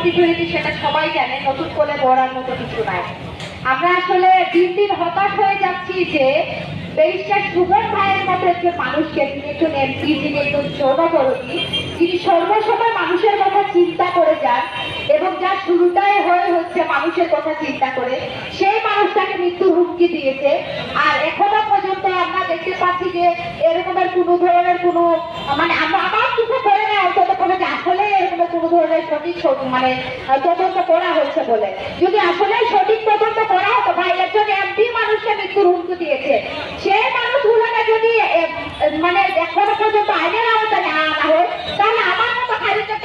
Security সেটা সবাই জানে, নতুন করে বলার মতো কিছু নাই। আমরা আসলে দিন দিন হতাশ হয়ে যাচ্ছি যে ব্যারিস্টার সুমন ভাইয়ের মতো একজন মানুষকে, তিনি একজন এমপি, যিনি একজন জনদরদী, যিনি সর্বসময় মানুষের কথা চিন্তা করে যান এবং যার শুরুটাই হচ্ছে মানুষের কথা চিন্তা করে, সেই মানুষটাকে মৃত্যুর হুমকি দিয়েছে। আর এখনো পর্যন্ত আমরা দেখতে পাচ্ছি যে এরকমের কোনো ধরনের কোনো মানে আমার চোখে পড়ে না অন্তত করে যে আসলে এরকমের কোনো ধরনের সঠিক মানে তদন্ত করা হয়েছে বলে। যদি আসলে সঠিক তদন্ত করা হতো, ভাই একজন এমপি মানুষকে মৃত্যুর হুমকি দিয়েছে, সেই মানুষগুলোকে যদি মানে এখনো পর্যন্ত আইনের আওতায় না আনা হয়, তাহলে আমার মতো খারিজের